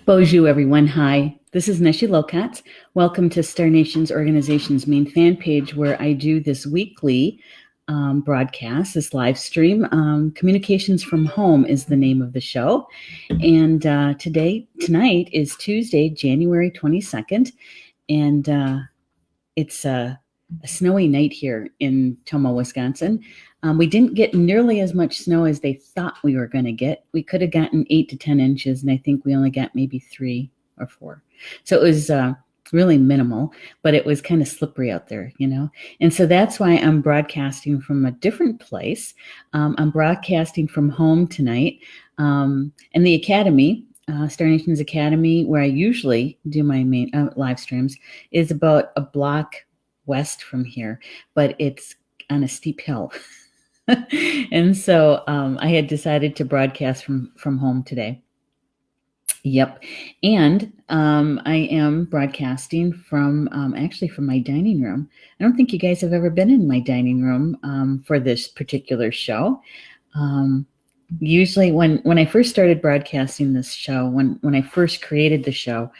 Bonjour, everyone. Hi, this is Neshi Lokotz. Welcome to Star Nations Organization's main fan page, where I do this weekly broadcast, this live stream. Communications from Home is the name of the show. And tonight is Tuesday, January 22nd, and it's a snowy night here in Tomah, Wisconsin. We didn't get nearly as much snow as they thought we were going to get. We could have gotten 8 to 10 inches, and I think we only got maybe 3 or 4. So it was really minimal, but it was kind of slippery out there, you know. And so that's why I'm broadcasting from a different place. I'm broadcasting from home tonight. And the Academy, Star Nations Academy, where I usually do my main live streams, is about a block west from here, but it's on a steep hill. And so I had decided to broadcast from home today. Yep. And I am broadcasting from actually from my dining room. I don't think you guys have ever been in my dining room for this particular show. Usually when I first started broadcasting this show, when I first created the show,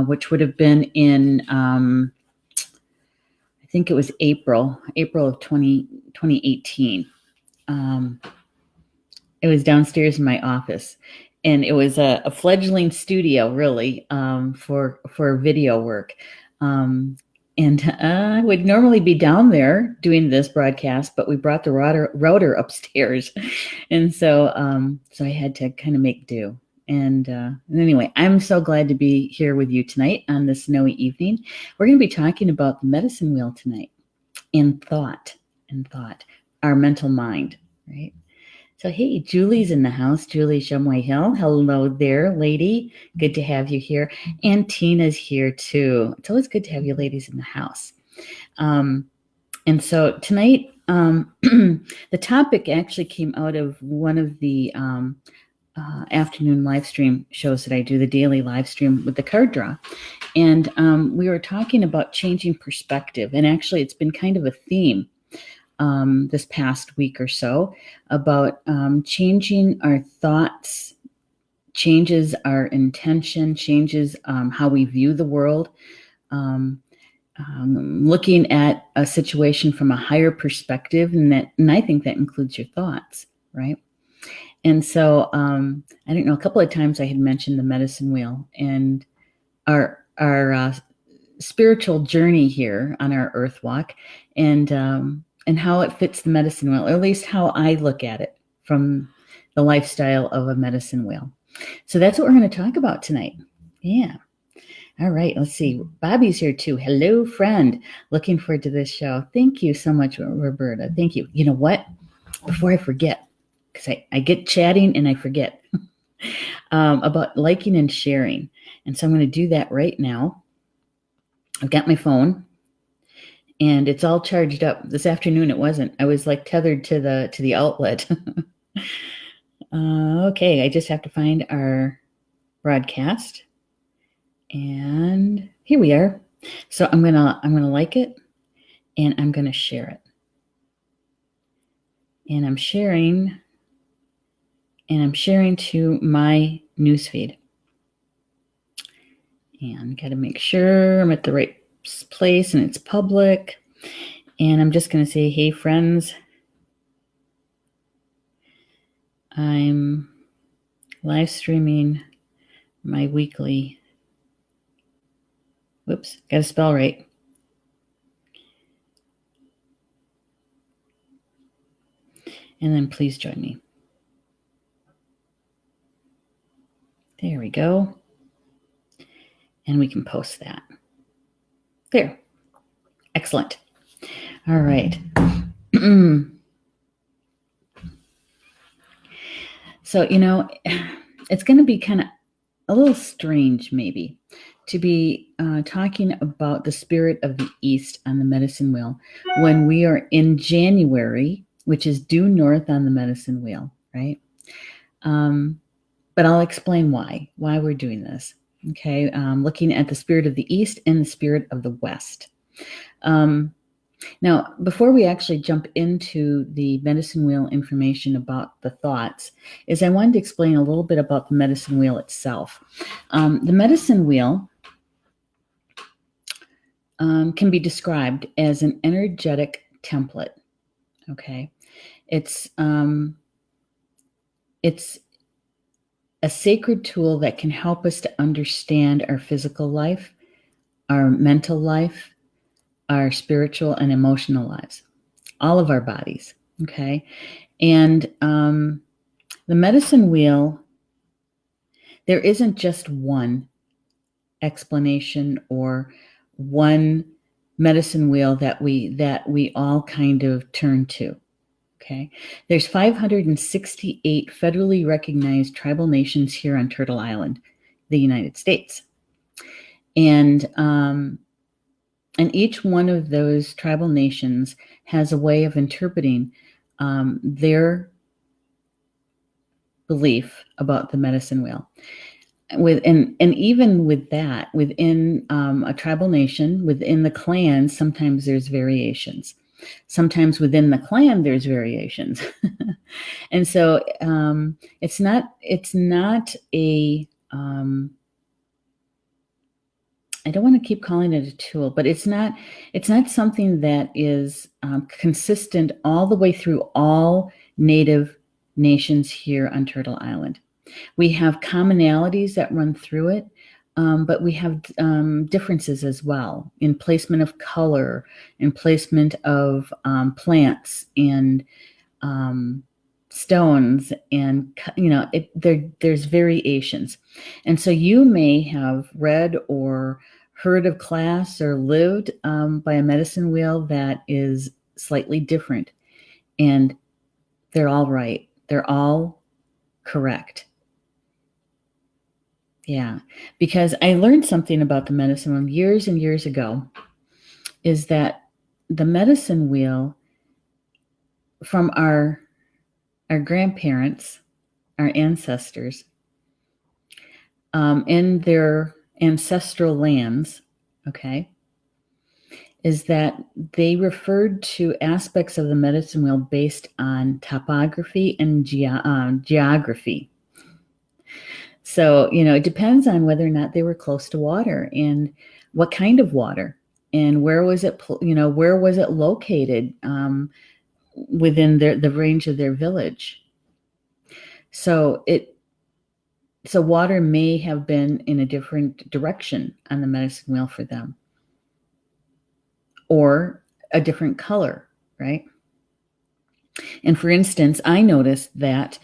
which would have been in, I think it was April of 2018. It was downstairs in my office, and it was a fledgling studio, really, for video work. And I would normally be down there doing this broadcast, but we brought the router upstairs, and so I had to kind of make do. And anyway, I'm so glad to be here with you tonight on this snowy evening. We're going to be talking about the medicine wheel tonight, and thought, our mental mind, right? So, hey, Julie's in the house. Julie Shumway Hill. Hello there, lady. Good to have you here. And Tina's here too. It's always good to have you ladies in the house. And so tonight, the topic actually came out of one of the afternoon live stream shows that I do, the daily live stream with the card draw. And we were talking about changing perspective. And actually, it's been kind of a theme this past week or so about changing our thoughts, changes our intention, changes how we view the world, looking at a situation from a higher perspective, and I think that includes your thoughts, right? And so I don't know, a couple of times I had mentioned the medicine wheel and our spiritual journey here on our earth walk, and how it fits the medicine wheel, or at least how I look at it from the lifestyle of a medicine wheel. So that's what we're going to talk about tonight. Yeah. All right. Let's see. Bobby's here too. Hello, friend. Looking forward to this show. Thank you so much, Roberta. Thank you. You know what? Before I forget, because I get chatting and I forget about liking and sharing. And so I'm going to do that right now. I've got my phone. And it's all charged up. This afternoon it wasn't. I was like tethered to the outlet. Okay, I just have to find our broadcast. And here we are. So I'm gonna like it, and I'm gonna share it. And I'm sharing to my newsfeed. And gotta make sure I'm at the right place and it's public. And I'm just going to say, hey friends, I'm live streaming my weekly, whoops, got to spell right. And then please join me. There we go. And we can post that. There. Excellent. All right. So, you know, it's going to be kind of a little strange maybe to be talking about the spirit of the East on the medicine wheel when we are in January, which is due north on the medicine wheel, right? But I'll explain why we're doing this. Okay, looking at the spirit of the East and the spirit of the West. Now, before we actually jump into the medicine wheel information about the thoughts, is I wanted to explain a little bit about the medicine wheel itself. The medicine wheel can be described as an energetic template. Okay, it's a sacred tool that can help us to understand our physical life, our mental life, our spiritual and emotional lives, all of our bodies. Okay, and the medicine wheel, there isn't just one explanation or one medicine wheel that we all kind of turn to. Okay, there's 568 federally recognized tribal nations here on Turtle Island, the United States, and each one of those tribal nations has a way of interpreting their belief about the medicine wheel. And even with that, within a tribal nation, within the clan, sometimes there's variations. Sometimes within the clan, there's variations. And so it's not a I don't want to keep calling it a tool, but it's not something that is consistent all the way through all Native nations here on Turtle Island. We have commonalities that run through it, but we have differences as well in placement of color, in placement of plants and stones, and there's variations. And so you may have read or heard of class or lived by a medicine wheel that is slightly different, and they're all right. They're all correct. Yeah, because I learned something about the medicine wheel years and years ago, is that the medicine wheel from our grandparents, our ancestors, in their ancestral lands, okay, is that they referred to aspects of the medicine wheel based on topography and geography. So, it depends on whether or not they were close to water and what kind of water and where was it located within the range of their village. So water may have been in a different direction on the medicine wheel for them, or a different color, right? And for instance, I noticed that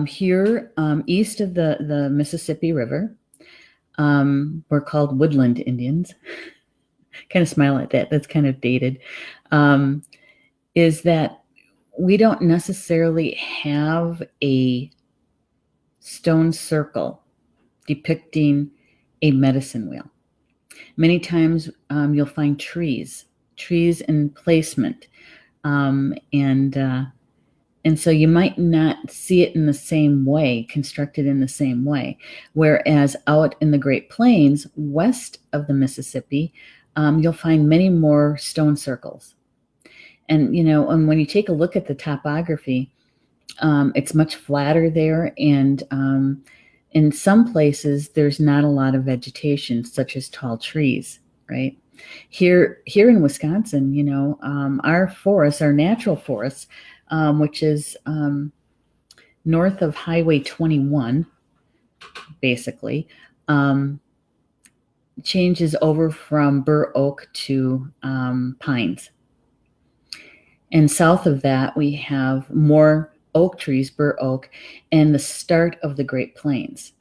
here east of the Mississippi River, we're called woodland Indians. Kind of smile at that. That's kind of dated. Is that we don't necessarily have a stone circle depicting a medicine wheel. Many times you'll find trees in placement, and so you might not see it in the same way, constructed in the same way. Whereas out in the Great Plains, west of the Mississippi, you'll find many more stone circles. And, and when you take a look at the topography, it's much flatter there. And in some places, there's not a lot of vegetation, such as tall trees, right? Here in Wisconsin, our forests, our natural forests, which is north of Highway 21, basically, changes over from bur oak to pines. And south of that, we have more oak trees, bur oak, and the start of the Great Plains.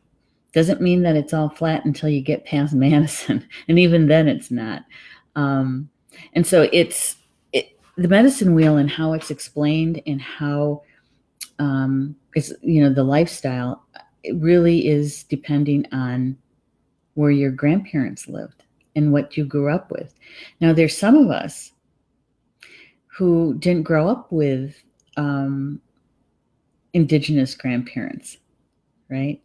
Doesn't mean that it's all flat until you get past Madison, and even then it's not. And so the medicine wheel and how it's explained and how it's, the lifestyle, it really is depending on where your grandparents lived and what you grew up with. Now, there's some of us who didn't grow up with indigenous grandparents, right?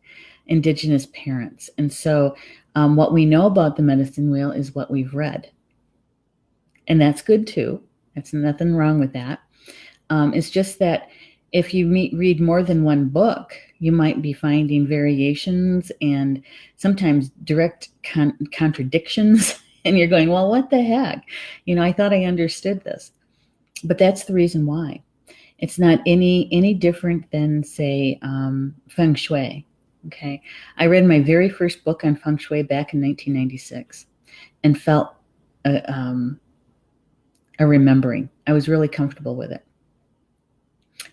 Indigenous parents. And so what we know about the medicine wheel is what we've read. And that's good too. That's nothing wrong with that. It's just that if you read more than one book, you might be finding variations and sometimes direct contradictions. And you're going, well, what the heck? I thought I understood this. But that's the reason why. It's not any different than, say, feng shui. Okay. I read my very first book on feng shui back in 1996 and felt a remembering. I was really comfortable with it.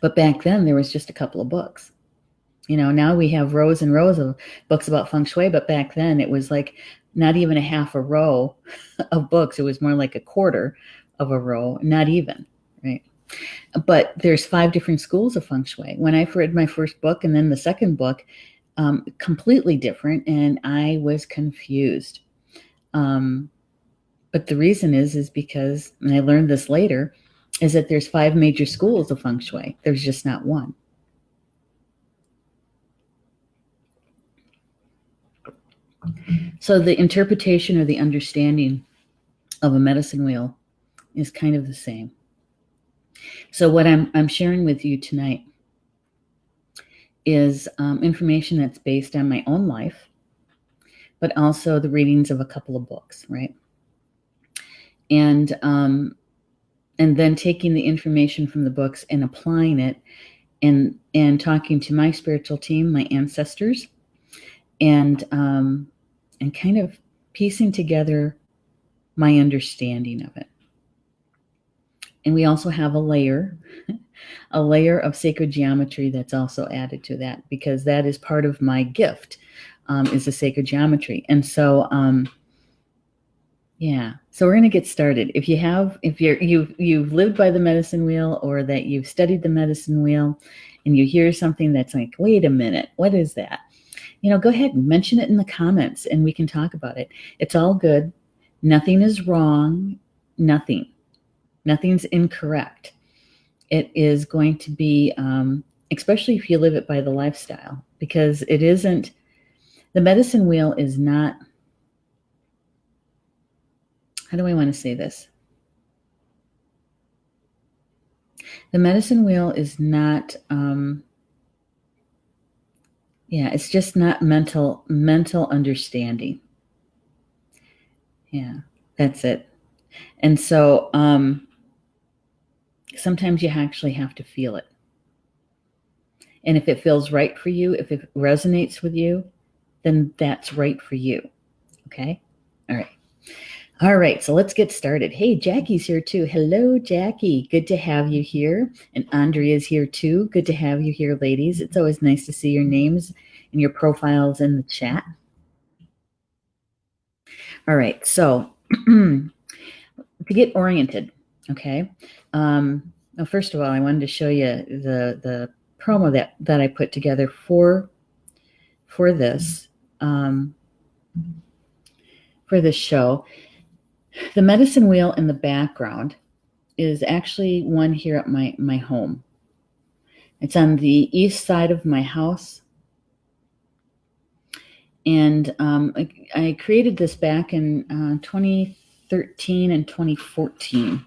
But back then, there was just a couple of books. Now we have rows and rows of books about feng shui, but back then it was like not even a half a row of books. It was more like a quarter of a row, not even, right? But there's 5 different schools of feng shui. When I read my first book and then the second book, completely different, and I was confused. But the reason is because, and I learned this later, is that there's 5 major schools of feng shui. There's just not one. So the interpretation or the understanding of a medicine wheel is kind of the same. So what I'm sharing with you tonight is information that's based on my own life, but also the readings of a couple of books, right? And then taking the information from the books and applying it and talking to my spiritual team, my ancestors, and kind of piecing together my understanding of it. And we also have a layer of sacred geometry that's also added to that, because that is part of my gift, is the sacred geometry. And so, so we're going to get started. If you've lived by the medicine wheel, or that you've studied the medicine wheel, and you hear something that's like, wait a minute, what is that? Go ahead and mention it in the comments, and we can talk about it. It's all good. Nothing is wrong. Nothing's incorrect. It is going to be, especially if you live it by the lifestyle, because it isn't, the medicine wheel is not, how do I want to say this? The medicine wheel is not, it's just not mental understanding. Yeah, that's it. And so sometimes you actually have to feel it. And if it feels right for you, if it resonates with you, then that's right for you. Okay? All right, so let's get started. Hey, Jackie's here too. Hello, Jackie. Good to have you here. And Andrea's here too. Good to have you here, ladies. It's always nice to see your names and your profiles in the chat. All right, so to get oriented, okay? Well, first of all, I wanted to show you the promo that I put together for this show. The medicine wheel in the background is actually one here at my home. It's on the east side of my house. And I created this back in 2013 and 2014.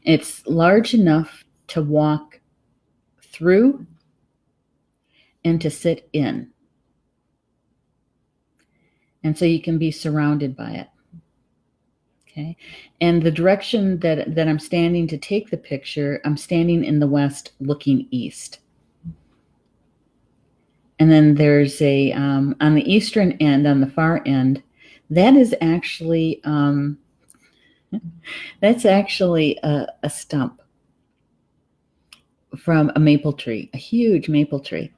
It's large enough to walk through and to sit in. And so you can be surrounded by it. Okay. And the direction that I'm standing to take the picture, I'm standing in the west looking east. And then there's a, on the eastern end, on the far end, that is actually, a stump from a maple tree, a huge maple tree.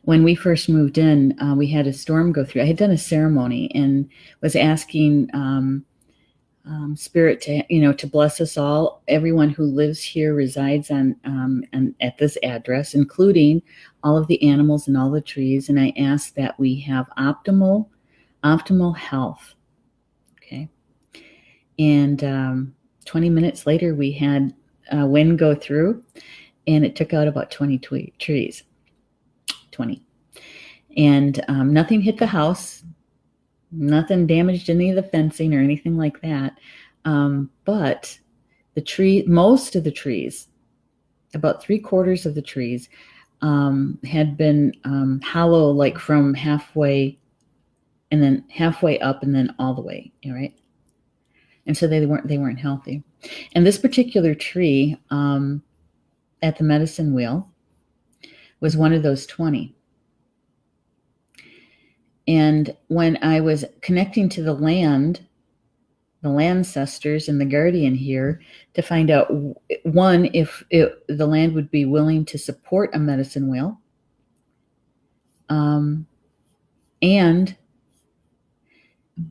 When we first moved in, we had a storm go through. I had done a ceremony and was asking Spirit to bless us all. Everyone who lives here resides on at this address, including all of the animals and all the trees. And I ask that we have optimal health. Okay. And 20 minutes later, we had a wind go through, and it took out about 20 trees. 20. And nothing hit the house. Nothing damaged any of the fencing or anything like that. But most of the trees, about 3/4 of the trees, had been hollow, like from halfway, and then halfway up, and then all the way, right? And so they weren't healthy. And this particular tree at the medicine wheel was one of those 20. And when I was connecting to the land ancestors and the guardian here, to find out, one, if the land would be willing to support a medicine wheel, and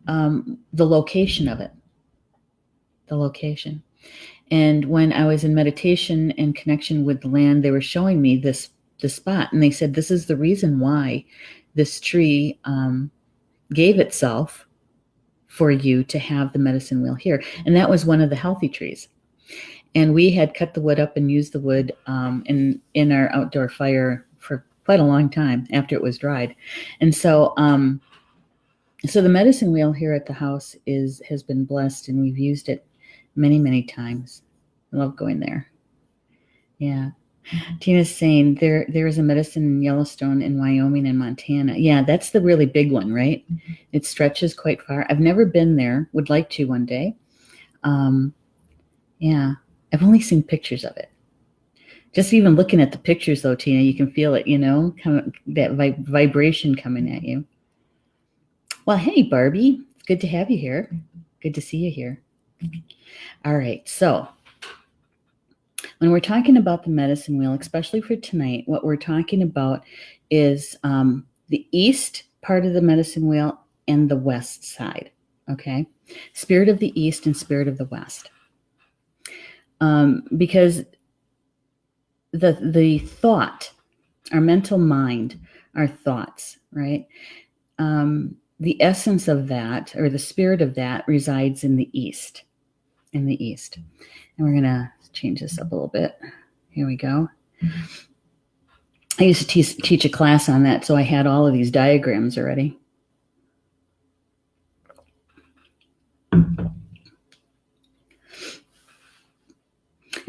the location of it, And when I was in meditation and connection with the land, they were showing me this spot, and they said, this is the reason why this tree gave itself for you to have the medicine wheel here. And that was one of the healthy trees. And we had cut the wood up and used the wood in our outdoor fire for quite a long time after it was dried. And so the medicine wheel here at the house has been blessed, and we've used it many, many times. I love going there. Yeah. Tina's saying there is a medicine in Yellowstone in Wyoming and Montana. Yeah, that's the really big one, right? Mm-hmm. It stretches quite far. I've never been there. Would like to one day. Yeah, I've only seen pictures of it. Just even looking at the pictures, though, Tina, you can feel it, that vibration coming at you. Well, hey, Barbie. It's good to have you here. Good to see you here. All right, so when we're talking about the medicine wheel, especially for tonight, what we're talking about is the east part of the medicine wheel and the west side, okay? Spirit of the east and spirit of the west. Because the thought, our mental mind, our thoughts, right? The essence of that, or the spirit of that, resides in the east. And we're going to change this up a little bit. Here we go. I used to teach a class on that, so I had all of these diagrams already. And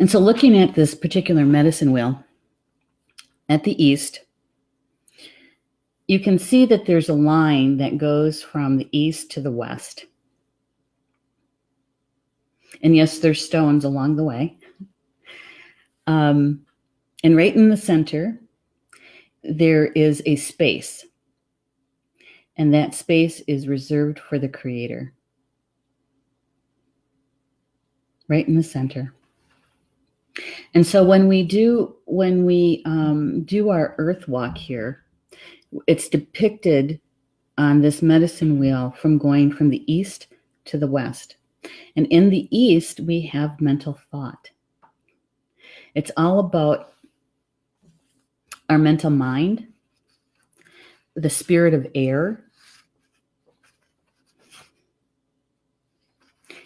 so looking at this particular medicine wheel at the east, you can see that there's a line that goes from the east to the west. And yes, there's stones along the way. And right in the center, there is a space. And that space is reserved for the Creator. Right in the center. And so when we do our earth walk here, it's depicted on this medicine wheel from going from the east to the west. And in the east, we have mental thought. It's all about our mental mind, the spirit of air.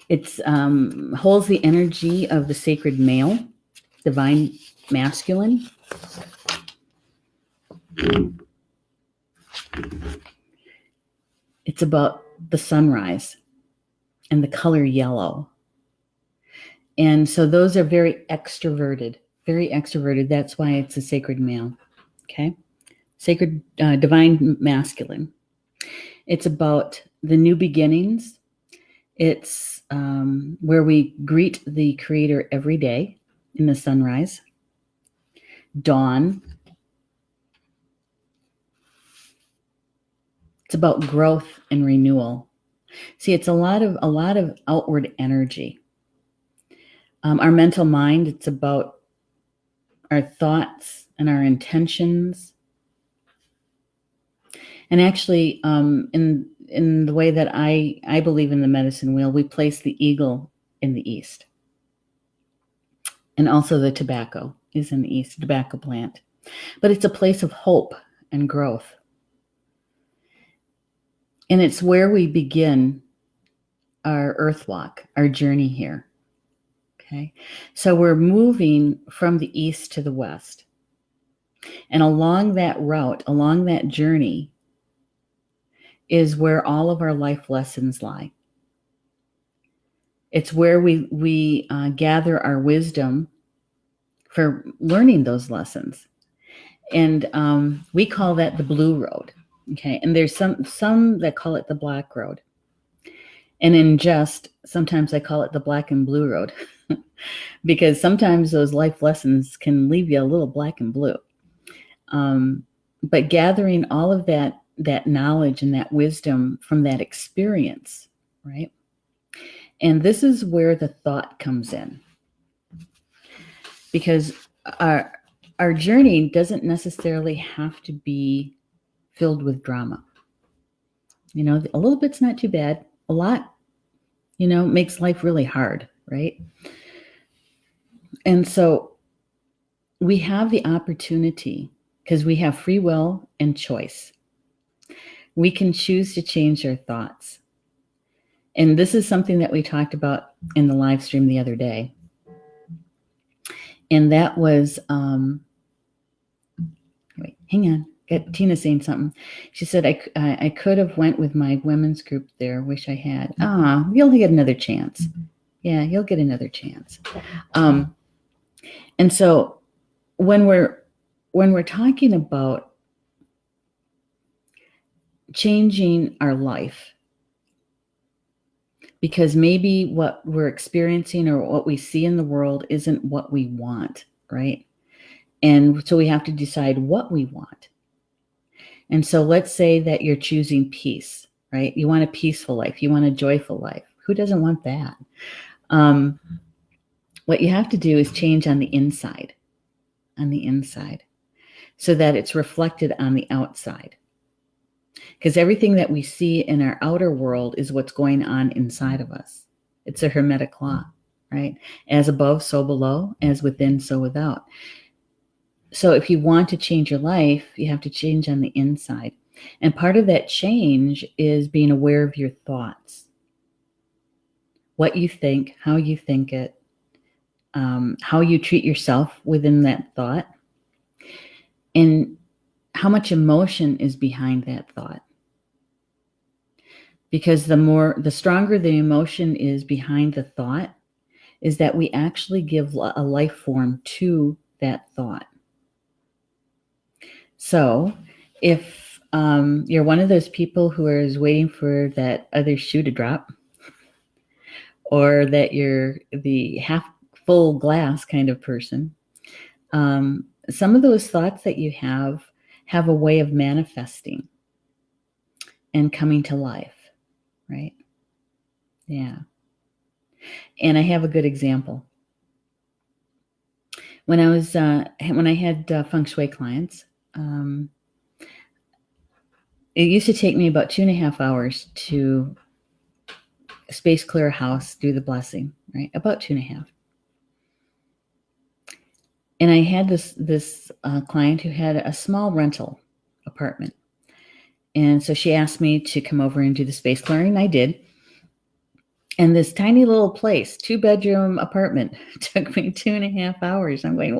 It holds the energy of the sacred male, divine masculine. It's about the sunrise and the color yellow. And so those are very extroverted. That's why it's a sacred male. Okay? Sacred, divine masculine. It's about the new beginnings. It's where we greet the Creator every day in the sunrise, dawn. It's about growth and renewal. See, it's a lot of outward energy. Our mental mind, it's about our thoughts and our intentions. And actually, in the way that I believe in the medicine wheel, we place the eagle in the east. And also the tobacco is in the east, tobacco plant. But it's a place of hope and growth. And it's where we begin our earth walk, our journey here. Okay. So we're moving from the east to the west. And along that route, along that journey, is where all of our life lessons lie. It's where we gather our wisdom for learning those lessons. And we call that the blue road. Okay. And there's some that call it the black road. And in jest, sometimes I call it the black and blue road because sometimes those life lessons can leave you a little black and blue. But gathering all of that knowledge and that wisdom from that experience, right? And this is where the thought comes in. Because our journey doesn't necessarily have to be filled with drama. You know, a little bit's not too bad. A lot, you know, makes life really hard, right? And so we have the opportunity, because we have free will and choice. We can choose to change our thoughts. And this is something that we talked about in the live stream the other day. And that was, wait, hang on. Got Tina saying something. She said, I could have went with my women's group there. Wish I had. You'll get another chance. Yeah, you'll get another chance. And so when we're talking about changing our life, because maybe what we're experiencing or what we see in the world isn't what we want, right? And so we have to decide what we want. And so let's say that you're choosing peace, right? You want a peaceful life. You want a joyful life. Who doesn't want that? What you have to do is change on the inside, so that it's reflected on the outside. Because everything that we see in our outer world is what's going on inside of us. It's a Hermetic law, right? As above, so below, as within, so without. So if you want to change your life, you have to change on the inside. And part of that change is being aware of your thoughts. What you think, how you think it, how you treat yourself within that thought, and how much emotion is behind that thought. Because the stronger the emotion is behind the thought, is that we actually give a life form to that thought. So if you're one of those people who is waiting for that other shoe to drop, or that you're the half full glass kind of person, some of those thoughts that you have a way of manifesting and coming to life, right? Yeah. And I have a good example. When I had feng shui clients, it used to take me about 2.5 hours to space clear a house, do the blessing, right? About 2.5. And I had this client who had a small rental apartment. And so she asked me to come over and do the space clearing. I did. And this tiny little place, 2-bedroom apartment, took me 2.5 hours. I'm going,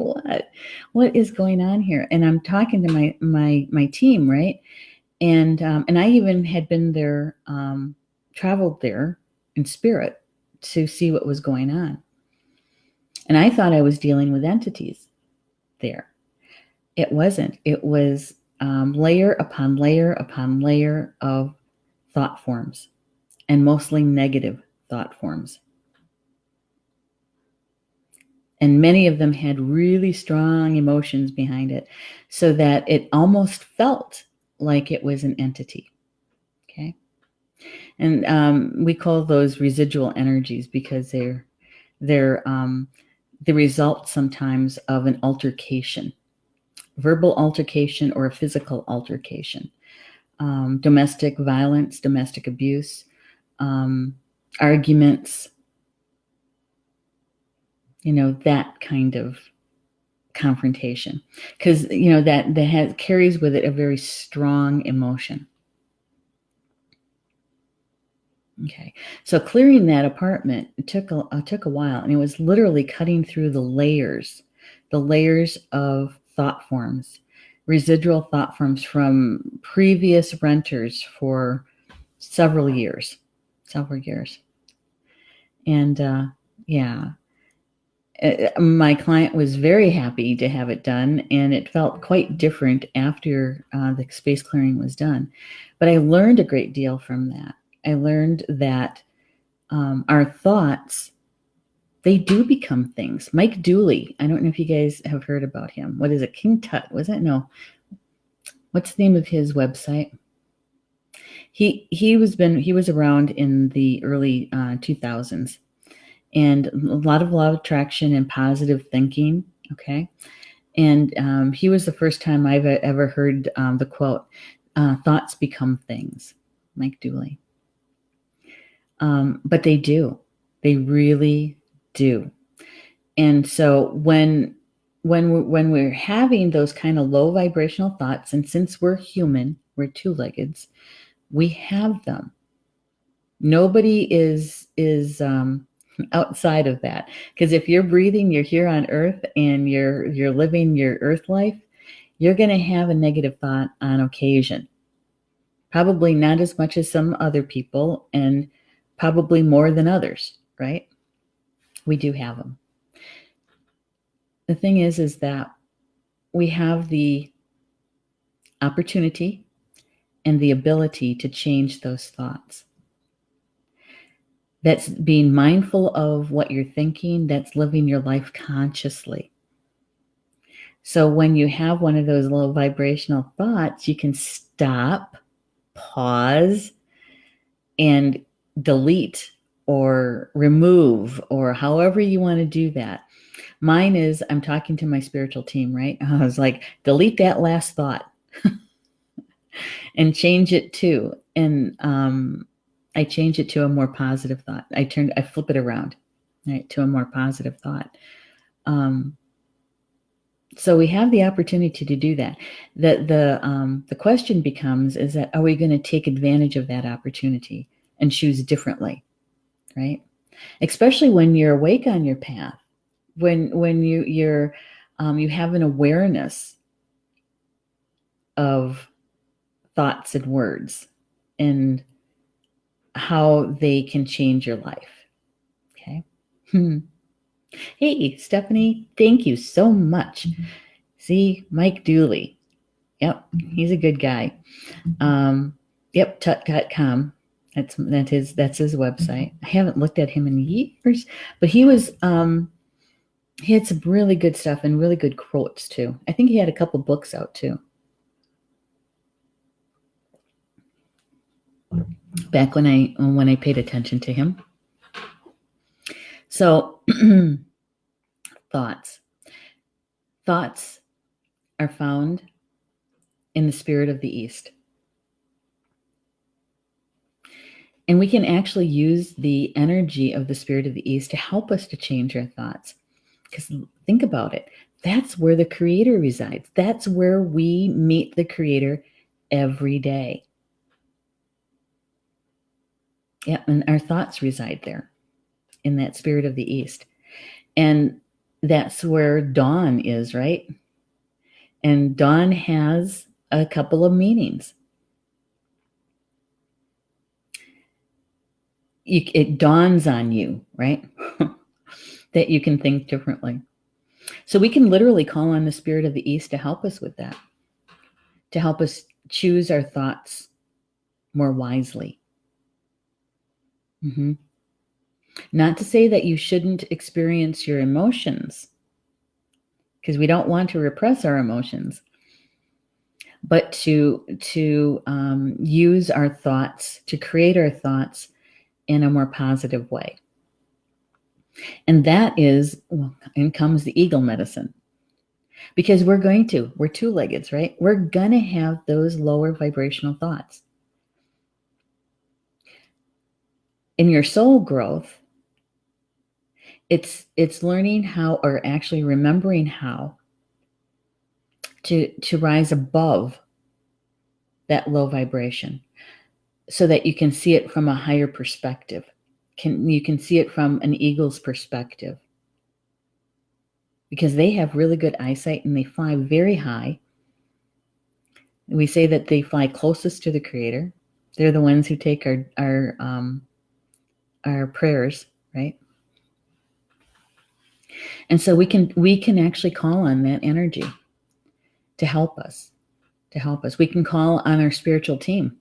what is going on here? And I'm talking to my team, right? And I even had been there, traveled there in spirit to see what was going on. And I thought I was dealing with entities there. It wasn't. It was layer upon layer upon layer of thought forms, and mostly negative thought forms. And many of them had really strong emotions behind it, so that it almost felt like it was an entity. Okay. And we call those residual energies, because they're the result sometimes of an altercation, verbal altercation or a physical altercation, domestic violence, domestic abuse, arguments, that kind of confrontation, because that carries with it a very strong emotion. Okay, so clearing that apartment took a while, and it was literally cutting through the layers of thought forms, residual thought forms from previous renters for several years. And yeah, my client was very happy to have it done, and it felt quite different after the space clearing was done. But I learned a great deal from that. I learned that our thoughts, they do become things. Mike Dooley, I don't know if you guys have heard about him. What is it? King Tut, was it? No. What's the name of his website? He was around in the early 2000s, and a lot of traction and positive thinking. Okay, and he was the first time I've ever heard the quote, "Thoughts become things." Mike Dooley. But they do. They really do. And so when we're having those kind of low vibrational thoughts, and since we're human, we're two-leggeds, we have them. Nobody is outside of that, because if you're breathing, you're here on Earth, and you're living your Earth life, you're going to have a negative thought on occasion. Probably not as much as some other people, and probably more than others, right? We do have them. The thing is that we have the opportunity and the ability to change those thoughts. That's being mindful of what you're thinking. That's living your life consciously. So when you have one of those low vibrational thoughts, you can stop, pause, and delete or remove, or however you want to do that. Mine is, I'm talking to my spiritual team, right? I was like, delete that last thought and change it to, and I change it to a more positive thought. I flip it around, right, to a more positive thought. So we have the opportunity to do that. The question becomes, is that, are we going to take advantage of that opportunity and choose differently, right? Especially when you're awake on your path, when you have an awareness of thoughts and words and how they can change your life. Okay. Hey, Stephanie, thank you so much. See, Mike Dooley. Yep, he's a good guy. Yep, tut.com. That's his website. I haven't looked at him in years, but he had some really good stuff and really good quotes too. I think he had a couple books out too. Back when I paid attention to him. So thoughts are found in the spirit of the East. And we can actually use the energy of the spirit of the East to help us to change our thoughts. Because think about it. That's where the Creator resides. That's where we meet the Creator every day. Yeah, and our thoughts reside there, in that spirit of the East. And that's where dawn is, right? And dawn has a couple of meanings. It dawns on you, right? That you can think differently. So we can literally call on the spirit of the East to help us with that, to help us choose our thoughts more wisely. Mm-hmm. Not to say that you shouldn't experience your emotions, because we don't want to repress our emotions, but to use our thoughts, to create our thoughts in a more positive way. And that is, in comes the eagle medicine. Because we're two-leggeds, right? We're going to have those lower vibrational thoughts. In your soul growth, it's learning how, or actually remembering how to rise above that low vibration, so that you can see it from a higher perspective. You can see it from an eagle's perspective, because they have really good eyesight and they fly very high. We say that they fly closest to the Creator. They're the ones who take our prayers, right? And so we can actually call on that energy to help us, We can call on our spiritual team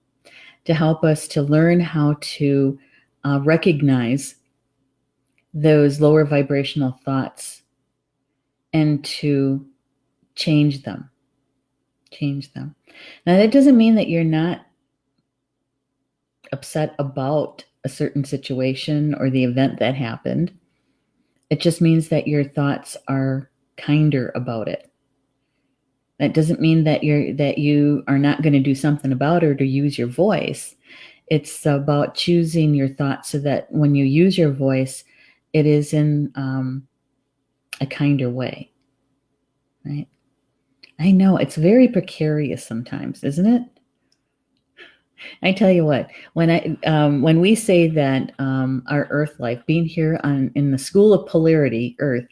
to help us to learn how to recognize those lower vibrational thoughts and to change them. Now, that doesn't mean that you're not upset about a certain situation or the event that happened. It just means that your thoughts are kinder about it. That doesn't mean that you are not going to do something about it or to use your voice. It's about choosing your thoughts so that when you use your voice, it is in a kinder way, right? I know it's very precarious sometimes, isn't it? I tell you what, when we say that our Earth life, being here in the school of polarity, Earth,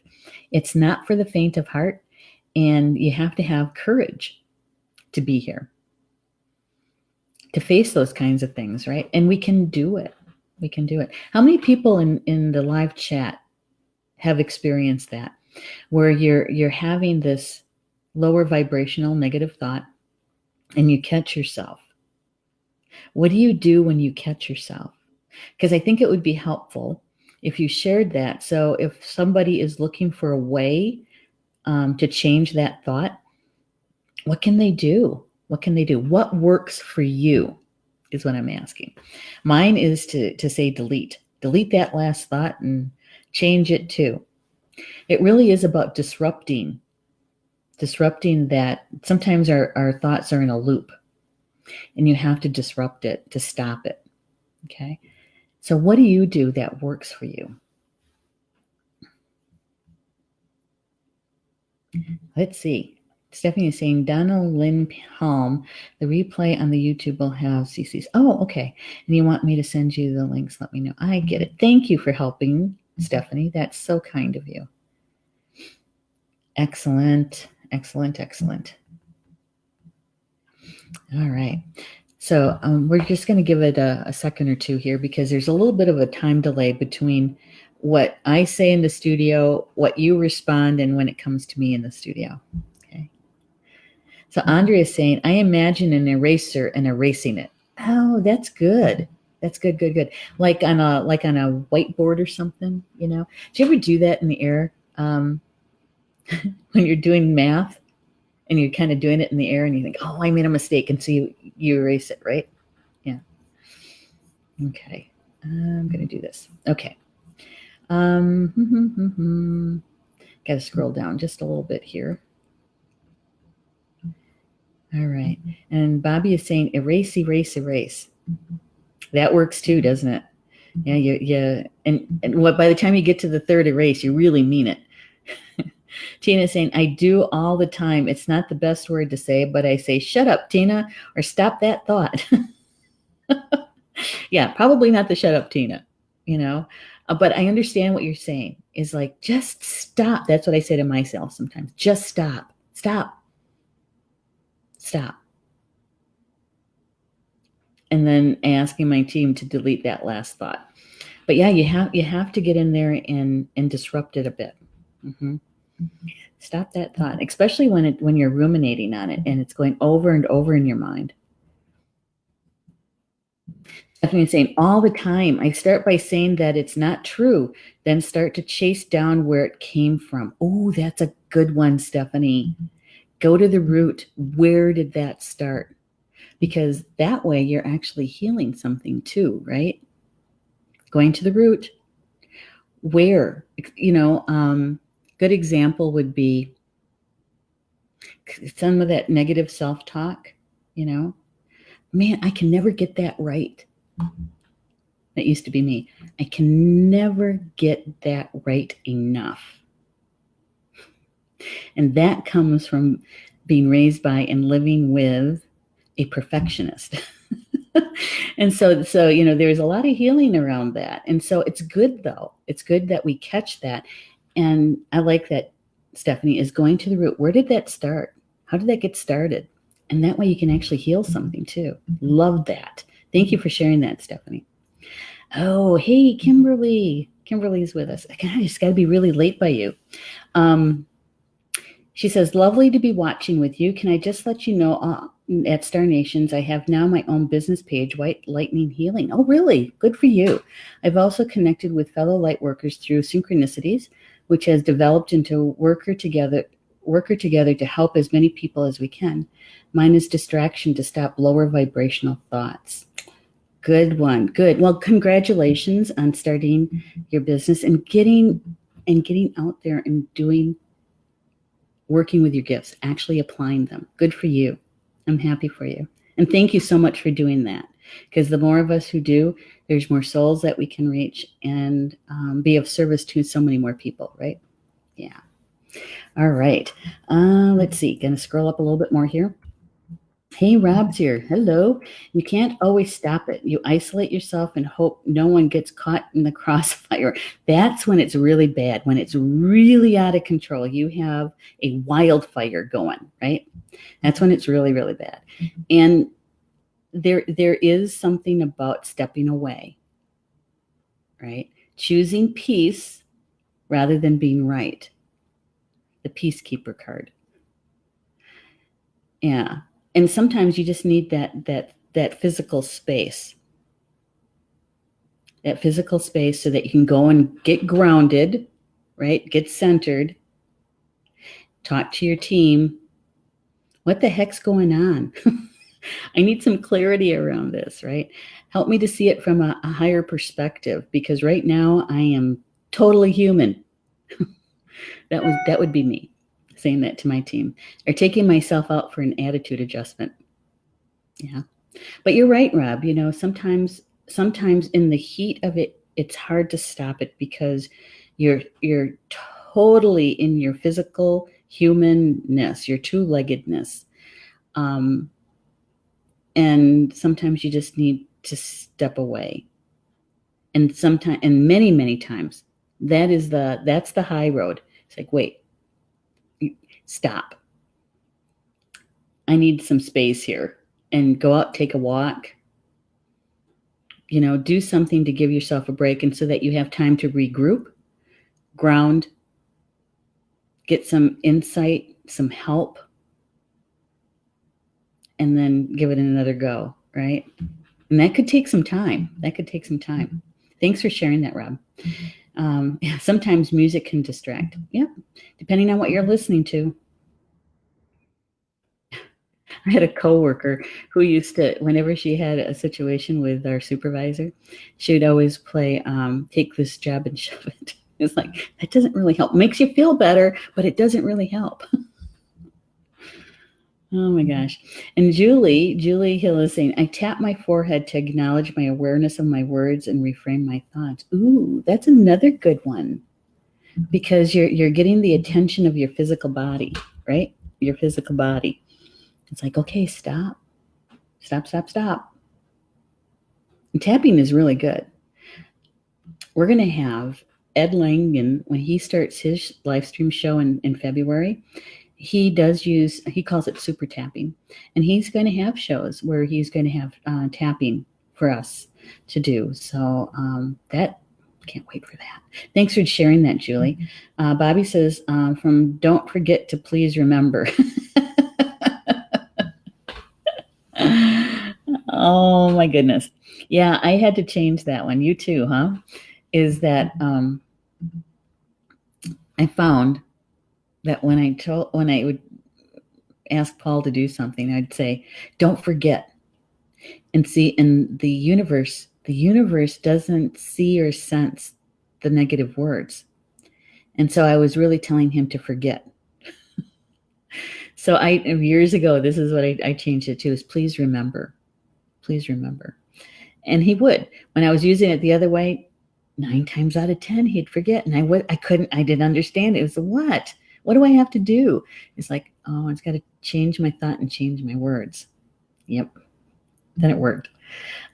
it's not for the faint of heart, and you have to have courage to be here, to face those kinds of things, right? And we can do it. How many people in the live chat have experienced that, where you're having this lower vibrational negative thought and you catch yourself? What do you do when you catch yourself? Because I think it would be helpful if you shared that. So if somebody is looking for a way to change that thought, what can they do? What works for you is what I'm asking. Mine is to say delete that last thought and change it too. It really is about disrupting that. Sometimes our thoughts are in a loop, and you have to disrupt it to stop it. Okay. So what do you do that works for you? Let's see. Stephanie is saying, Donald Lynn Palm, the replay on the YouTube will have CC's. Oh, okay. And you want me to send you the links? Let me know. I get it. Thank you for helping, Stephanie. That's so kind of you. Excellent. All right. So we're just going to give it a second or two here, because there's a little bit of a time delay between what I say in the studio, what you respond, and when it comes to me in the studio. Okay. So Andrea is saying, I imagine an eraser and erasing it. Oh, that's good. That's good. Like on a whiteboard or something, you know. Do you ever do that in the air when you're doing math? And you're kind of doing it in the air and you think, oh, I made a mistake. And so you erase it, right? Yeah. Okay. I'm going to do this. Okay. Got to scroll down just a little bit here. All right. And Bobby is saying, erase. That works too, doesn't it? Yeah. And what, by the time you get to the third erase, you really mean it. Tina is saying, I do all the time. It's not the best word to say, but I say, shut up, Tina, or stop that thought. Yeah, probably not the shut up, Tina, you know, but I understand what you're saying is like, just stop. That's what I say to myself sometimes. Just stop. And then asking my team to delete that last thought. But yeah, you have to get in there and disrupt it a bit. Mm-hmm. Stop that thought, especially when you're ruminating on it and it's going over and over in your mind. Stephanie saying, all the time, I start by saying that it's not true, then start to chase down where it came from. Oh, that's a good one, Stephanie. Go to the root. Where did that start? Because that way you're actually healing something too, right? Going to the root. Where, good example would be some of that negative self-talk, man, I can never get that right. That used to be me. I can never get that right enough. And that comes from being raised by and living with a perfectionist. And so, there's a lot of healing around that. And so it's good though. It's good that we catch that. And I like that Stephanie is going to the root. Where did that start? How did that get started? And that way you can actually heal something too. Love that. Thank you for sharing that, Stephanie. Oh, hey, Kimberly. Kimberly's with us. I just got to be really late by you. She says, lovely to be watching with you. Can I just let you know at Star Nations, I have now my own business page, White Lightning Healing. Oh, really? Good for you. I've also connected with fellow light workers through Synchronicities, which has developed into worker together to help as many people as we can. Mine is distraction to stop lower vibrational thoughts. Good one. Good. Well, congratulations on starting your business and getting out there and working with your gifts, actually applying them. Good for you. I'm happy for you. And thank you so much for doing that, because the more of us who do, there's more souls that we can reach and be of service to so many more people, right? Yeah. All right. Let's see. Going to scroll up a little bit more here. Hey, Rob's here. Hello. You can't always stop it. You isolate yourself and hope no one gets caught in the crossfire. That's when it's really bad, when it's really out of control. You have a wildfire going, right? That's when it's really, really bad. And there is something about stepping away, right? Choosing peace rather than being right. The peacekeeper card. Yeah. And sometimes you just need that physical space. That physical space so that you can go and get grounded, right? Get centered. Talk to your team. What the heck's going on? I need some clarity around this, right? Help me to see it from a higher perspective, because right now I am totally human. That would be me saying that to my team, or taking myself out for an attitude adjustment. Yeah. But you're right, Rob. You know, sometimes in the heat of it, it's hard to stop it because you're totally in your physical humanness, your two-leggedness. And sometimes you just need to step away. And many times, that's the high road. It's like, wait, stop. I need some space here, and go out, take a walk. You know, do something to give yourself a break, and so that you have time to regroup, ground, get some insight, some help, and then give it another go, right? And that could take some time. Thanks for sharing that, Rob. Yeah, sometimes music can distract. Yeah, depending on what you're listening to. I had a coworker who used to, whenever she had a situation with our supervisor, she would always play Take This Job and Shove It. It's like, that doesn't really help. Makes you feel better, but it doesn't really help. Oh my gosh. And Julie Hill is saying, I tap my forehead to acknowledge my awareness of my words and reframe my thoughts. Ooh, that's another good one. Because you're getting the attention of your physical body, right? Your physical body. It's like, okay, stop. And tapping is really good. We're going to have Ed Langen, when he starts his live stream show in February, he calls it super tapping. And he's going to have shows where he's going to have tapping for us to do. So that, can't wait for that. Thanks for sharing that, Julie. Bobby says, from don't forget to please remember. Oh my goodness. Yeah, I had to change that one. You too, huh? Is that I found that when I would ask Paul to do something, I'd say, don't forget. And see, in the universe doesn't see or sense the negative words. And so I was really telling him to forget. So years ago, this is what I changed it to, is please remember. Please remember. And he would. When I was using it the other way, 9 times out of 10, he'd forget. And I didn't understand it. It was, what? What do I have to do? It's like, oh, I've got to change my thought and change my words. Yep. Then it worked.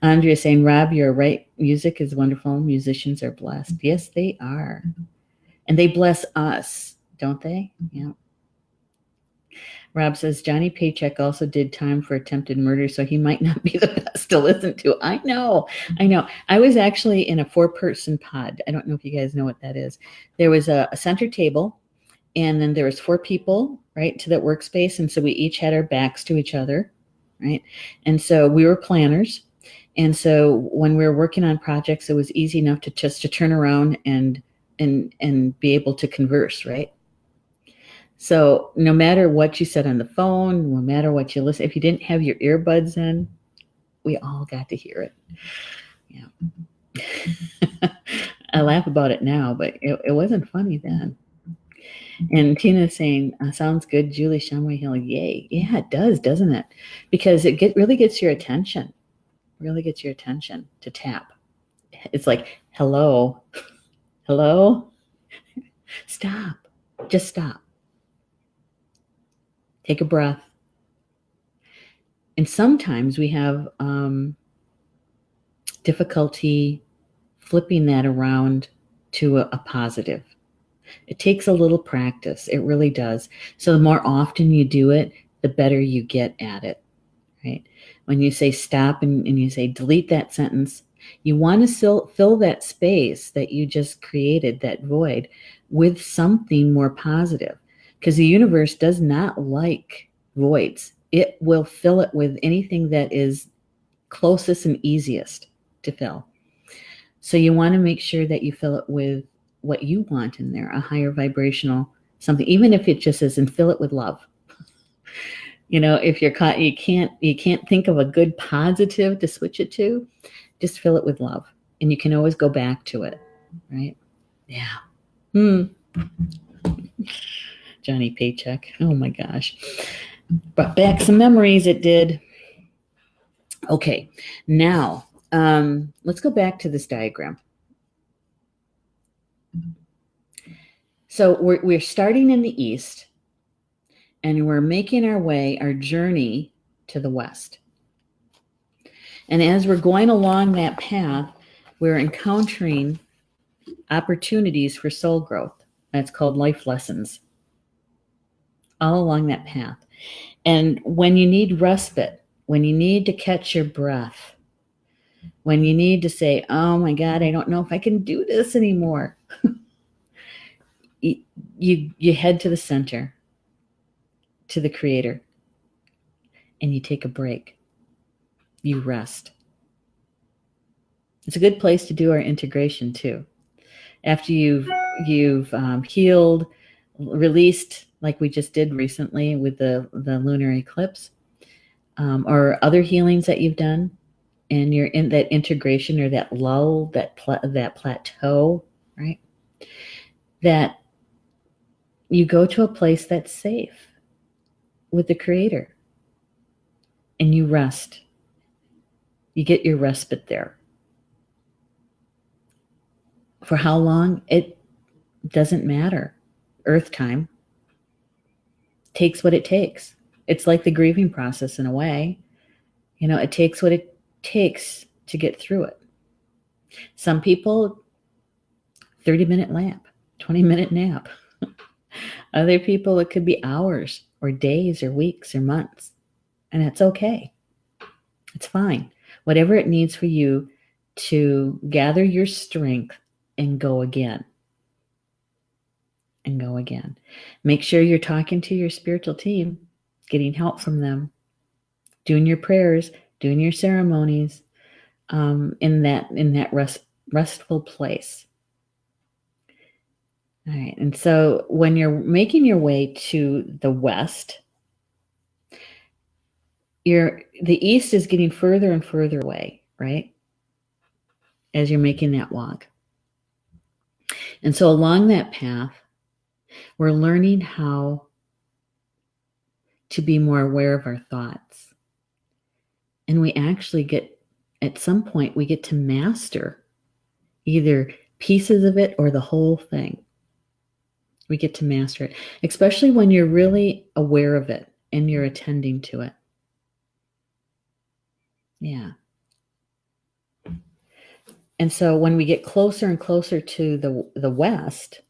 Andrea saying, Rob, you're right. Music is wonderful. Musicians are blessed. Yes, they are. And they bless us, don't they? Yeah. Rob says Johnny Paycheck also did time for attempted murder, so he might not be the best to listen to. I know. I was actually in a 4-person pod. I don't know if you guys know what that is. There was a center table, and then there was 4 people, right, to that workspace, and so we each had our backs to each other, right? And so we were planners, and so when we were working on projects, it was easy enough to just to turn around and be able to converse, right? So no matter what you said on the phone, no matter what you listen, if you didn't have your earbuds in, we all got to hear it. Yeah. I laugh about it now, but it wasn't funny then. And Tina's saying, sounds good, Julie Shumway Hill. Yay. Yeah, it does, doesn't it? Because it really gets your attention. Really gets your attention to tap. It's like, hello, hello, stop, just stop. Take a breath. And sometimes we have difficulty flipping that around to a positive. It takes a little practice. It really does. So the more often you do it, the better you get at it, right? When you say stop and you say delete that sentence, you want to fill that space that you just created, that void, with something more positive. Because the universe does not like voids. It will fill it with anything that is closest and easiest to fill. So you want to make sure that you fill it with what you want in there, a higher vibrational something, even if it just is, and fill it with love. If you're caught, you can't think of a good positive to switch it to, just fill it with love. And you can always go back to it, right? Yeah. Johnny Paycheck. Oh my gosh. Brought back some memories, it did. Okay, now let's go back to this diagram. So we're starting in the east, and we're making our journey to the west. And as we're going along that path, we're encountering opportunities for soul growth. That's called life lessons, all along that path. And when you need respite, when you need to catch your breath, when you need to say, oh my God, I don't know if I can do this anymore, you head to the center, to the Creator, and you take a break. You rest. It's a good place to do our integration too. After you've healed, released, like we just did recently with the lunar eclipse, or other healings that you've done, and you're in that integration or that lull, that plateau, right? That you go to a place that's safe with the Creator, and you rest. You get your respite there. For how long? It doesn't matter. Earth time takes what it takes. It's like the grieving process in a way. It takes what it takes to get through it. Some people, 30-minute nap, 20-minute nap. Other people, it could be hours or days or weeks or months. And that's okay. It's fine. Whatever it needs for you to gather your strength and go again. And go again. Make sure you're talking to your spiritual team, getting help from them, doing your prayers, doing your ceremonies, in that restful place. All right. And so when you're making your way to the west, the east is getting further and further away, right? As you're making that walk. And so along that path, we're learning how to be more aware of our thoughts. And we actually at some point, we get to master either pieces of it or the whole thing. We get to master it, especially when you're really aware of it and you're attending to it. Yeah. And so when we get closer and closer to the west,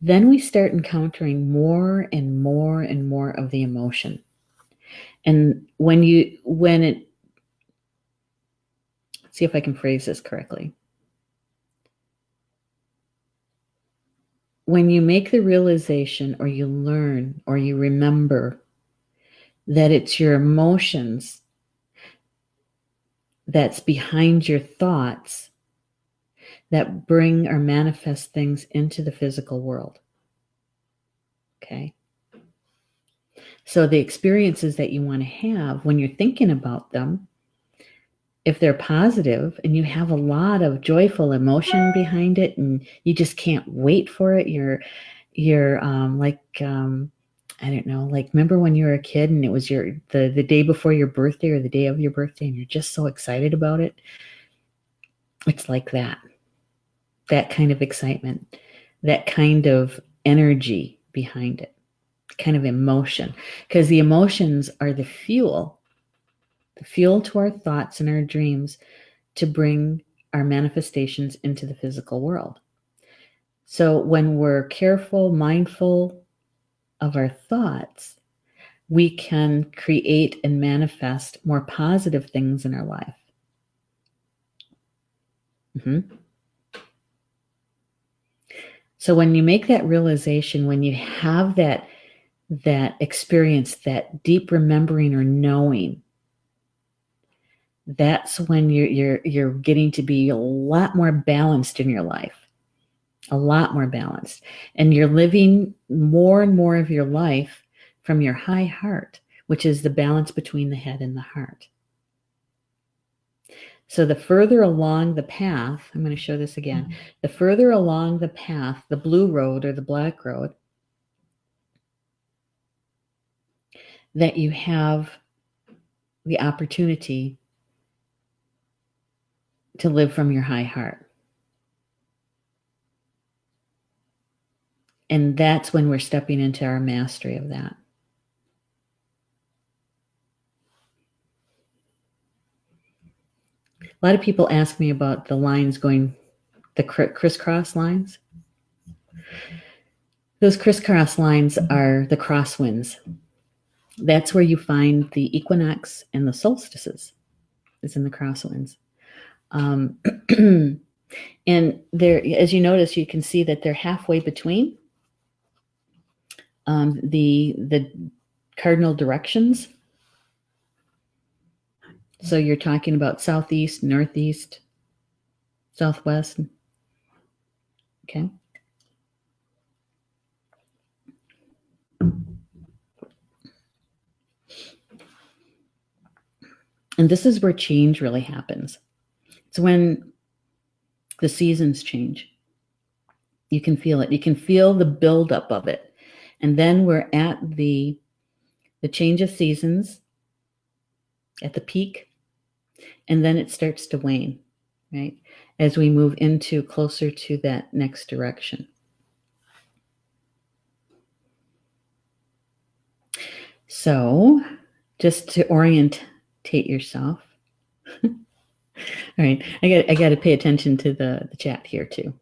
then we start encountering more and more and more of the emotion. And see if I can phrase this correctly. When you make the realization, or you learn, or you remember that it's your emotions that's behind your thoughts that bring or manifest things into the physical world. Okay? So the experiences that you want to have when you're thinking about them, if they're positive and you have a lot of joyful emotion behind it and you just can't wait for it, you're I don't know, like, remember when you were a kid and it was the day before your birthday or the day of your birthday and you're just so excited about it? It's like that kind of excitement, that kind of energy behind it, kind of emotion, because the emotions are the fuel to our thoughts and our dreams to bring our manifestations into the physical world. So when we're careful, mindful of our thoughts, we can create and manifest more positive things in our life. So when you make that realization, when you have that experience, that deep remembering or knowing, that's when you're getting to be a lot more balanced in your life. A lot more balanced. And you're living more and more of your life from your high heart, which is the balance between the head and the heart. So the further along the path, I'm going to show this again, the further along the path, the blue road or the black road, that you have the opportunity to live from your high heart. And that's when we're stepping into our mastery of that. A lot of people ask me about the lines going, the crisscross lines. Those crisscross lines are the crosswinds. That's where you find the equinox and the solstices. It's in the crosswinds. And there, as you notice, you can see that they're halfway between the cardinal directions. So you're talking about southeast, northeast, southwest. Okay. And this is where change really happens. It's when the seasons change. You can feel it. You can feel the buildup of it. And then we're at the change of seasons at the peak. And then it starts to wane, right? As we move into closer to that next direction. So just to orientate yourself. All right, I got to pay attention to the chat here too.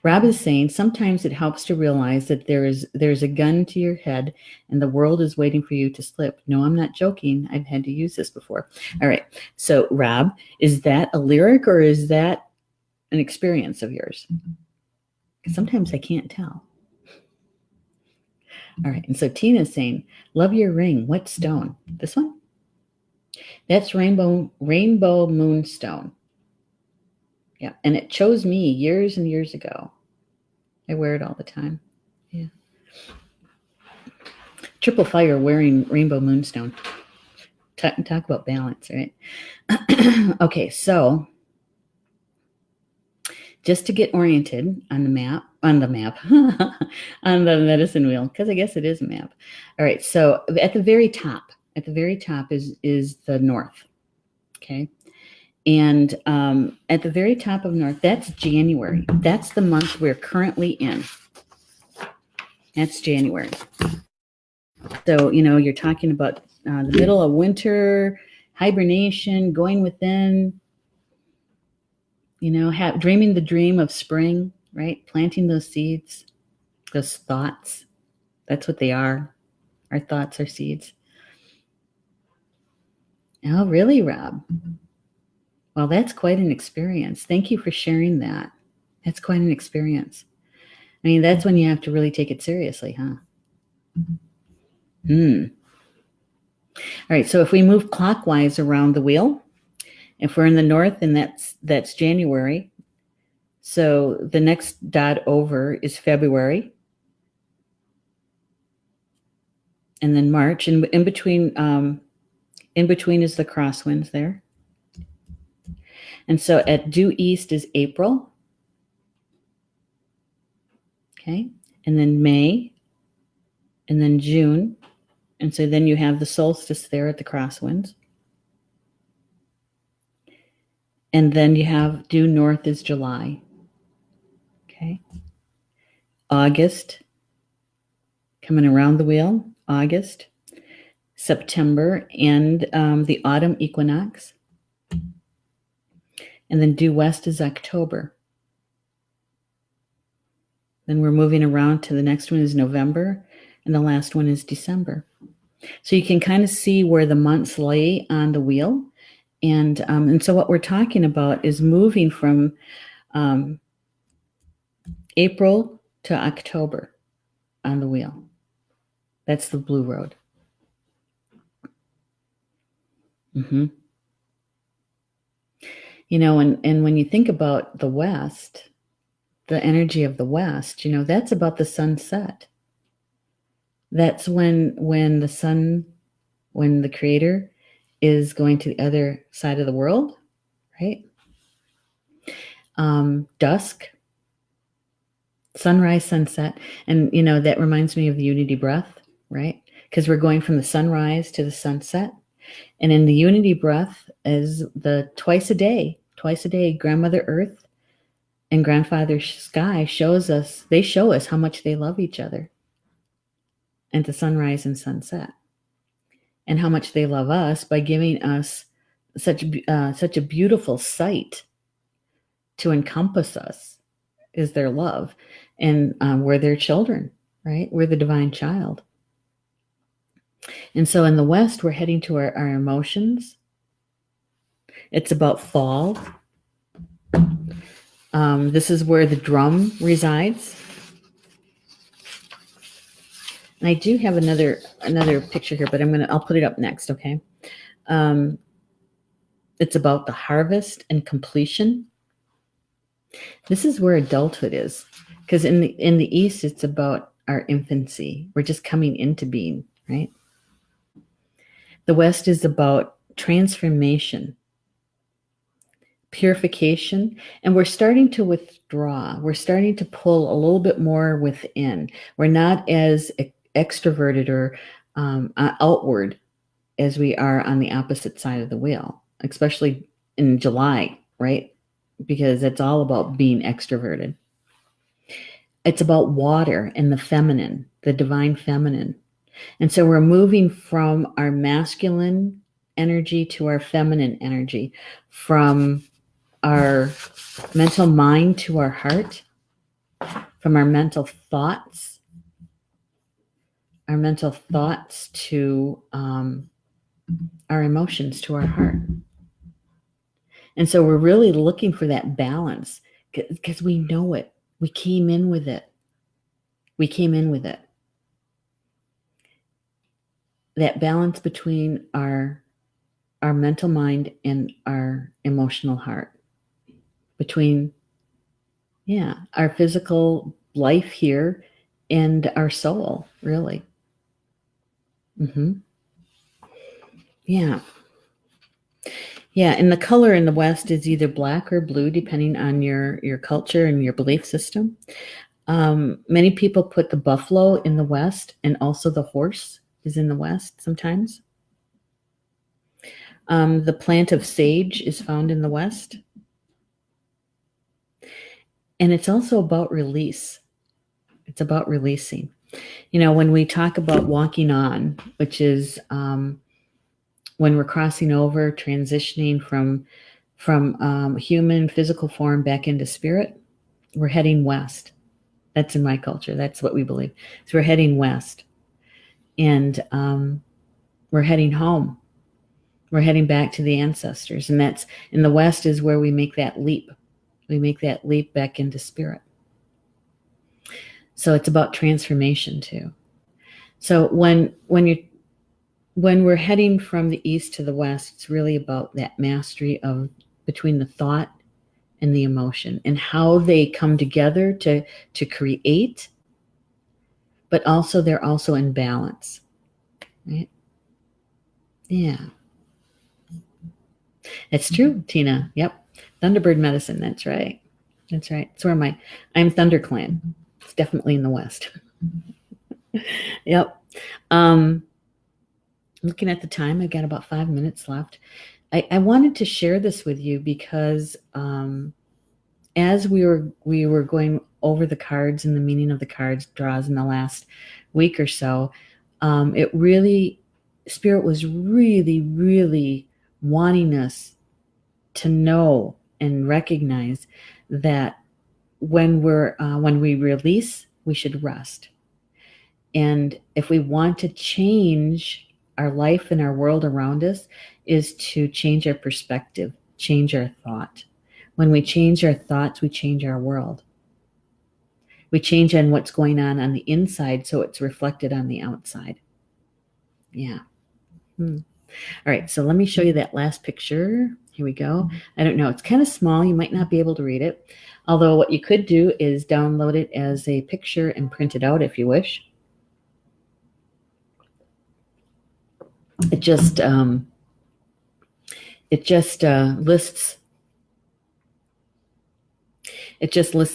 Rob is saying sometimes it helps to realize that there's a gun to your head and the world is waiting for you to slip. No, I'm not joking. I've had to use this before. All right. So Rob, is that a lyric or is that an experience of yours? Sometimes I can't tell. All right. And so Tina's saying, love your ring. What stone? This one? That's rainbow moonstone. Yeah, and it chose me years and years ago. I wear it all the time. Yeah. Triple fire wearing rainbow moonstone. Talk about balance, right? Okay, so just to get oriented on the map, on the medicine wheel, because I guess it is a map. All right, so at the very top is the north. Okay. And at the very top of north, that's January. That's the month we're currently in. That's January. So, you're talking about the middle of winter, hibernation, going within, dreaming the dream of spring, right? Planting those seeds, those thoughts. That's what they are. Our thoughts are seeds. Oh, really, Rob? Well, that's quite an experience. Thank you for sharing that. That's quite an experience. I mean, that's when you have to really take it seriously, huh? All right, so if we move clockwise around the wheel, if we're in the north, and that's January, so the next dot over is February, and then March, and in between is the crosswinds there. And so at due east is April, okay, and then May, and then June, and so then you have the solstice there at the crosswinds. And then you have due north is July. Okay. August, coming around the wheel, August, September, and the autumn equinox. And then due west is October. Then we're moving around to the next one is November, and the last one is December. So you can kind of see where the months lay on the wheel. And so what we're talking about is moving from April to October on the wheel. That's the blue road. You know, and when you think about the West, the energy of the West, you know, that's about the sunset. That's when the sun, when the Creator is going to the other side of the world, right? Dusk, sunrise, sunset. And, you know, that reminds me of the unity breath, right? Because we're going from the sunrise to the sunset. And in the unity breath is the twice a day, Grandmother Earth and Grandfather Sky show us how much they love each other. And the sunrise and sunset. And how much they love us by giving us such a beautiful sight to encompass us is their love. And we're their children, right? We're the divine child. And so in the West, we're heading to our emotions. It's about fall. This is where the drum resides. And I do have another picture here, but I'll put it up next, okay? It's about the harvest and completion. This is where adulthood is, because in the East, it's about our infancy. We're just coming into being, right? The West is about transformation, purification, and we're starting to withdraw. We're starting to pull a little bit more within. We're not as extroverted or outward as we are on the opposite side of the wheel, especially in July, right? Because it's all about being extroverted. It's about water and the feminine, the divine feminine. And so we're moving from our masculine energy to our feminine energy, from our mental mind to our heart, from our mental thoughts to our emotions, to our heart. And so we're really looking for that balance because we know it. We came in with it. That balance between our mental mind and our emotional heart. Between, our physical life here and our soul, really. Yeah, and the color in the West is either black or blue, depending on your culture and your belief system. Many people put the buffalo in the West, and also the horse is in the West sometimes. The plant of sage is found in the West. And it's also about release. It's about releasing. You know, when we talk about walking on, which is when we're crossing over, transitioning from human physical form back into spirit, We're heading west. That's in my culture. That's what we believe. So we're heading west. And we're heading home. We're heading back to the ancestors. And that's in the west is where we make that leap. We make that leap back into spirit. So it's about transformation too. So when we're heading from the east to the west, it's really about that mastery of between the thought and the emotion and how they come together to create, but also they're also in balance, right? Yeah. It's true, Tina. Yep. Thunderbird medicine. That's right. That's right. It's where I'm ThunderClan. It's definitely in the West. Yep. Looking at the time, I've got about 5 minutes left. I wanted to share this with you because as we were going over the cards and the meaning of the cards draws in the last week or so, Spirit was really, really wanting us to know and recognize that when we release, we should rest. And if we want to change our life and our world around us, is to change our perspective, change our thought. When we change our thoughts, we change our world. We change on what's going on the inside, so it's reflected on the outside. Yeah. All right, so let me show you that last picture. Here we go. I don't know. It's kind of small. You might not be able to read it. Although what you could do is download it as a picture and print it out if you wish. It just lists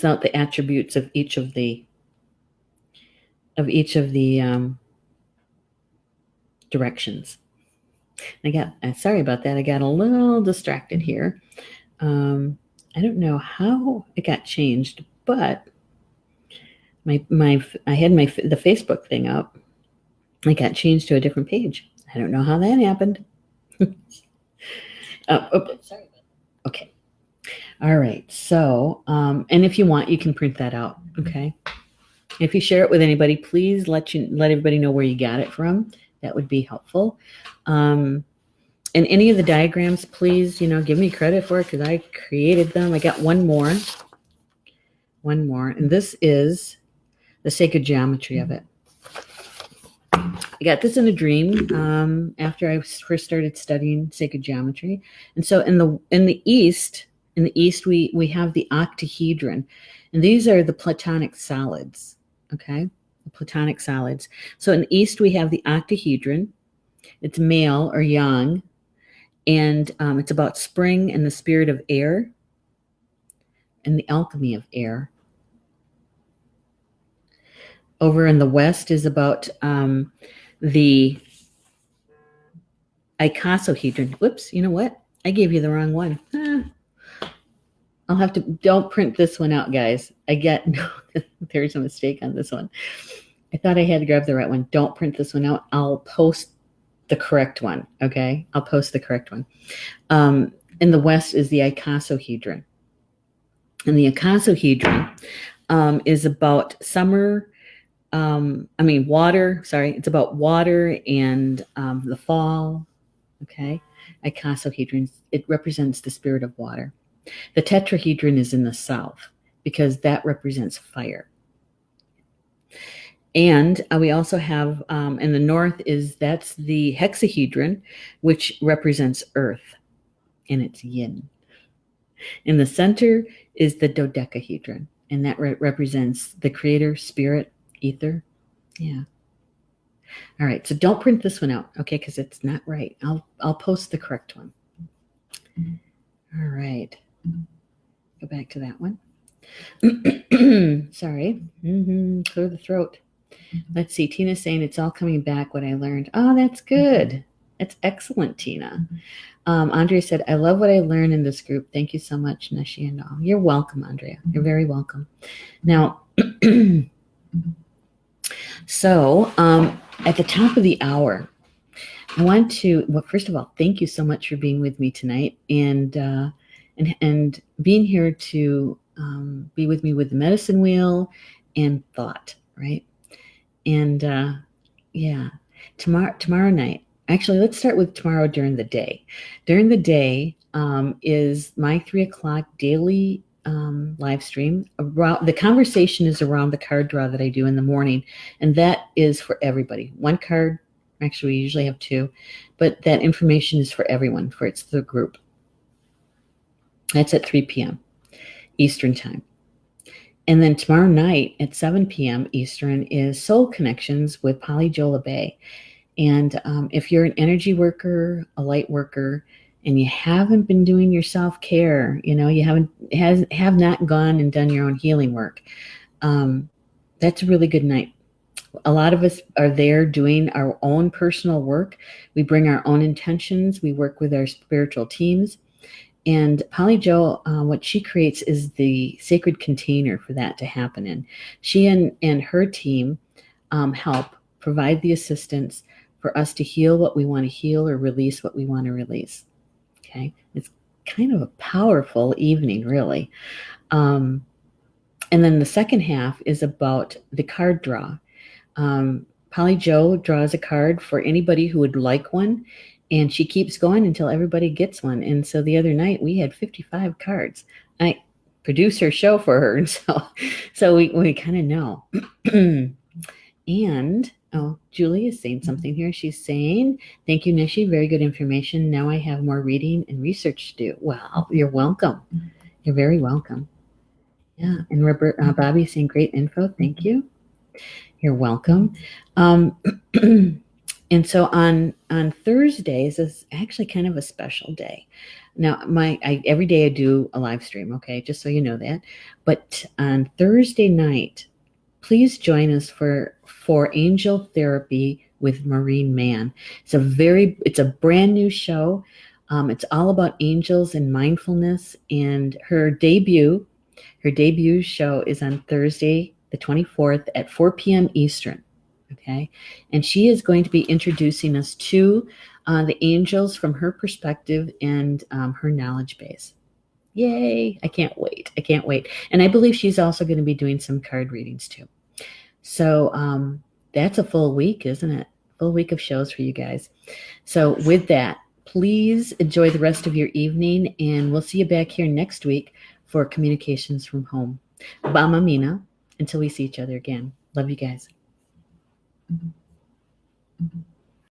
out the attributes of each of the directions. Sorry about that. I got a little distracted here. I don't know how it got changed, but I had the Facebook thing up. I got changed to a different page. I don't know how that happened. Sorry about that. Okay. All right. So, and if you want, you can print that out. Okay. If you share it with anybody, please let everybody know where you got it from. That would be helpful. And any of the diagrams, please, give me credit for it because I created them. I got one more, and this is the sacred geometry of it. I got this in a dream after I first started studying sacred geometry. And so in the east we have the octahedron, and these are the platonic solids. Okay, the platonic solids. So in the east we have the octahedron. It's male or yang, and it's about spring and the spirit of air and the alchemy of air. Over in the west is about the icosahedron. Whoops, you know what? I gave you the wrong one. Don't print this one out, guys. There's a mistake on this one. I thought I had to grab the right one. Don't print this one out. I'll post the correct one, okay? I'll post the correct one. In the west is the icosahedron. And the icosahedron is about summer, water. Sorry, it's about water and the fall, okay? Icosahedron, it represents the spirit of water. The tetrahedron is in the south because that represents fire. And we also have in the north that's the hexahedron, which represents earth, and it's yin. In the center is the dodecahedron, and that represents the creator, spirit, ether. Yeah. All right, so don't print this one out, okay, because it's not right. I'll post the correct one. All right. Go back to that one. Sorry. Clear the throat. Let's see. Tina's saying it's all coming back what I learned. Oh, that's good. That's excellent, Tina. Andrea said, I love what I learned in this group. Thank you so much, Neshi and all. You're welcome, Andrea. You're very welcome. Now, so at the top of the hour, I want to, first of all, thank you so much for being with me tonight and being here to be with me with the medicine wheel and thought, right? And yeah, tomorrow night. Actually, let's start with tomorrow during the day. During the day is my 3:00 daily live stream. The conversation is around the card draw that I do in the morning, and that is for everybody. One card, actually, we usually have two, but that information is for everyone, for it's the group. That's at 3 p.m. Eastern Time. And then tomorrow night at 7 p.m. Eastern is Soul Connections with Polly Jola Bay. And if you're an energy worker, a light worker, and you haven't been doing your self-care, you have not gone and done your own healing work, that's a really good night. A lot of us are there doing our own personal work. We bring our own intentions. We work with our spiritual teams. And Polly Jo, what she creates is the sacred container for that to happen in. She and her team help provide the assistance for us to heal what we want to heal or release what we want to release. Okay, it's kind of a powerful evening, really. And then the second half is about the card draw. Polly Jo draws a card for anybody who would like one, and she keeps going until everybody gets one. And so the other night we had 55 cards. I produce her show for her, and so we kind of know. And Julie is saying something here. She's saying, "Thank you, Neshi. Very good information. Now I have more reading and research to do." Well, you're welcome. You're very welcome. Yeah, and Robert, Bobby's saying, "Great info. Thank you." You're welcome. And so on Thursdays is actually kind of a special day. Now, every day I do a live stream, okay, just so you know that. But on Thursday night, please join us for Angel Therapy with Maureen Mann. It's a brand new show. It's all about angels and mindfulness, and her debut show is on Thursday, the 24th at 4 p.m. Eastern. Okay. And she is going to be introducing us to the angels from her perspective and her knowledge base. Yay. I can't wait. And I believe she's also going to be doing some card readings too. So that's a full week, isn't it? Full week of shows for you guys. So with that, please enjoy the rest of your evening, and we'll see you back here next week for Communications from Home. Bama Mina, until we see each other again. Love you guys.